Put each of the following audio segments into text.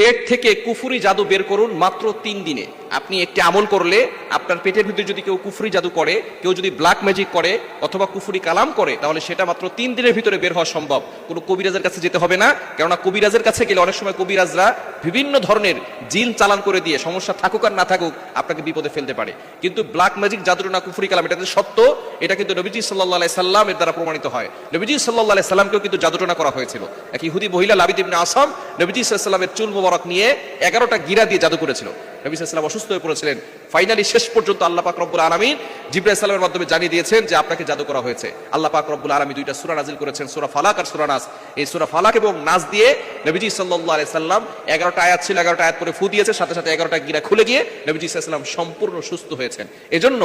পেট থেকে কুফরি জাদু বের করুন মাত্র 3 দিনে। আপনি একটি আমল করলে আপনার পেটের ভিতরে যদি কেউ কুফরি জাদু করে, কেউ যদি ব্ল্যাক ম্যাজিক করে অথবা কুফরি কালাম করে, তাহলে সেটা মাত্র 3 দিনের ভিতরে বের হওয়া সম্ভব। কোনো কবিরাজের কাছে যেতে হবে না, কেননা কবিরাজের কাছে গেলে অনেক সময় কবিরাজরা বিভিন্ন ধরনের জিন চালান করে দিয়ে সমস্যা থাকুক আর না থাকুক আপনাকে বিপদে ফেলতে পারে। কিন্তু ব্ল্যাক ম্যাজিক জাদুটনা কুফরি কালাম এটা যে সত্য, এটা কিন্তু নবীজি সাল্লাল্লাহু আলাইহি সাল্লামের দ্বারা প্রমাণিত হয়। নবীজি সাল্লাল্লাহু আলাইহি সাল্লামকেও কিন্তু জাদুটনা করা হয়েছিল। এক ইহুদি মহিলা লাবিদ ইবনে আসাম নবীজি সাল্লাল্লাহু আলাইহি সাল্লামের চুল মোবারক নিয়ে 11টা গিরা দিয়ে জাদু করেছিল। নবী সাল্লাল্লাহু আলাইহি সাল্লাম অসুস্থ হয়ে পড়েছিলেন। ফাইনালি শেষ পর্যন্ত আল্লাহ পাক রব্বুল আলামিন জিবরাইল সালামের মাধ্যমে জানিয়ে দিয়েছেন যে আপনাকে জাদু করা হয়েছে। আল্লাহ পাক রব্বুল আলামিন 2টা সূরা নাযিল করেছেন, সূরা ফালাক আর সূরা নাস। এই সূরা ফালাক এবং নাস দিয়ে নবীজি সাল্লাল্লাহু আলাইহি সাল্লাম 11টা আয়াত ছিল, 11টা আয়াত পরে ফু দিয়েছে, সাথে সাথে 11টা গিরা খুলে গিয়ে নবীজি সাল্লাল্লাহু আলাইহি সাল্লাম সম্পূর্ণ সুস্থ হয়েছেন। এজন্য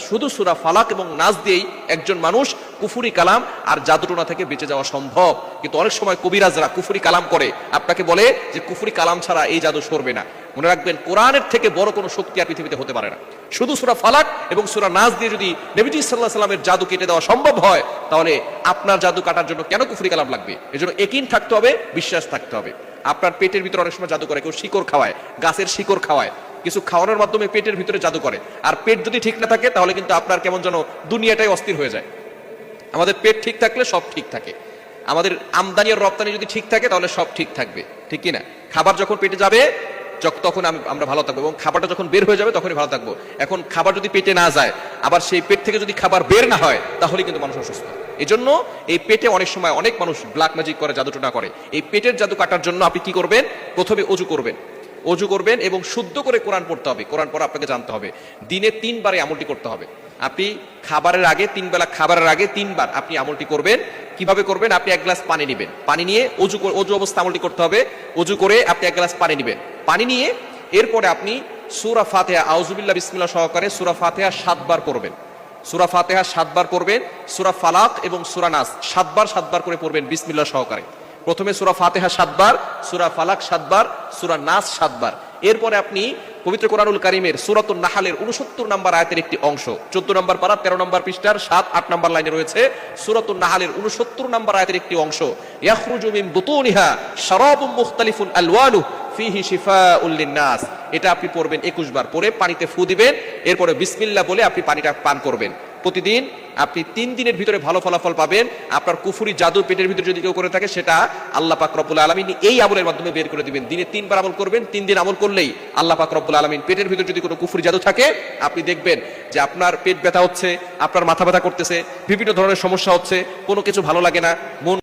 শুধু সূরা ফালাক এবং নাস দিয়েই একজন মানুষ কুফরি কালাম আর জাদুটোনা থেকে বেঁচে যাওয়া সম্ভব। কিন্তু অনেক সময় কবিরাজরা কুফরি কালাম করে আপনাকে বলে যে কুফরি কালাম ছাড়া এই জাদু সরবে না। মনে রাখবেন, কোরআনের থেকে বড় কোনো শক্তি আর পৃথিবীতে হতে পারে না। শুধু সূরা ফালাক এবং সূরা নাস দিয়ে যদি নবীজি সাল্লাল্লাহু আলাইহি সাল্লামের জাদু কেটে দেওয়া সম্ভব হয়, তাহলে আপনার জাদু কাটার জন্য কেন কুফরি কালাম লাগবে? এজন্য ইয়াকিন থাকতে হবে, বিশ্বাস থাকতে হবে। আপনার পেটের ভিতরে অনেক সময় জাদু করে, কেউ শিকড় খাওয়ায়, গাছের শিকড় খাওয়ায়, কিছু খাওয়ানোর মাধ্যমে পেটের ভিতরে জাদু করে। আর পেট যদি ঠিক না থাকে তাহলে কিন্তু আপনার কেমন যেন দুনিয়াটাই অস্থির হয়ে যায়। আমাদের পেট ঠিক থাকলে সব ঠিক থাকে। আমাদের আমদানি আর রপ্তানি যদি ঠিক থাকে তাহলে সব ঠিক থাকবে, ঠিক কি না? খাবার যখন পেটে যাবে তখন আমরা ভালো থাকবো, এবং খাবারটা যখন বের হয়ে যাবে তখনই ভালো থাকবো। এখন খাবার যদি পেটে না যায়, আবার সেই পেট থেকে যদি খাবার বের না হয়, তাহলে কিন্তু মানুষ অসুস্থ। এই জন্য এই পেটে অনেক সময় অনেক মানুষ ব্ল্যাক ম্যাজিক করে, জাদুটোনা করে। এই পেটের জাদু কাটার জন্য আপনি কি করবেন? প্রথমে অজু করবেন এবং শুদ্ধ করে কোরআন পড়তে হবে। কোরআন পড়া আপনাকে জানতে হবে। দিনে 3 বারে আমলটি করতে হবে। আপনি খাবারের আগে 3 বেলা খাবারের আগে 3 বার আপনি আমলটি করবেন। কিভাবে করবেন? আপনি 1 গ্লাস পানি নেবেন, পানি নিয়ে অজু অবস্থা আমলটি করতে হবে। অজু করে আপনি 1 গ্লাস পানি নেবেন, পানি নিয়ে এরপরে আপনি সূরা ফাতিহা আউযুবিল্লাহ বিসমিল্লাহ সহকারে সূরা ফাতিহা 7 বার পড়বেন। সূরা ফাতিহা 7 বার পড়বেন। সূরা ফালাক এবং সূরা নাস 7 বার করে পড়বেন বিসমিল্লাহ সহকারে। প্রথমে সূরা ফাতিহা 7 বার, সূরা ফালাক 7 বার, সূরা নাস 7 বার। এরপরে আপনি পবিত্র কোরআনুল কারীমের সূরাতুন নাহলের 69 নম্বর আয়াতের একটি অংশ, 14 নম্বর পারা 13 নম্বর পৃষ্ঠার 7-8 নম্বর লাইনে রয়েছে সূরাতুন নাহলের 69 নম্বর আয়াতের একটি অংশ, ইয়াখরুজু মিন বুতুনিহা শারাবুম মুখতালিফুন আলওয়ানুহু ফিহি শিফাউল লিন-নাস। এটা আপনি পড়বেন 21 বার, পড়ে পানিতে ফু দিবেন। এরপরে বিসমিল্লাহ বলে আপনি পানিটা পান করবেন। প্রতিদিন আপনি 3 দিনের ভিতরে ভালো ফলাফল পাবেন। আপনার কুফরি জাদু পেটের ভিতরে যদি কেউ করে থাকে, সেটা আল্লাহ পাক রব্বুল আলামিন এই আমলের মাধ্যমে বের করে দিবেন। দিনে 3 বার আমল করবেন। 3 দিন আমল করলেই আল্লাহ পাক রব্বুল আলামিন পেটের ভিতরে যদি কোনো কুফরি জাদু থাকে, আপনি দেখবেন যে আপনার পেট ব্যথা হচ্ছে, আপনার মাথা ব্যথা করতেছে, বিভিন্ন ধরনের সমস্যা হচ্ছে, কোনো কিছু ভালো লাগে না, মন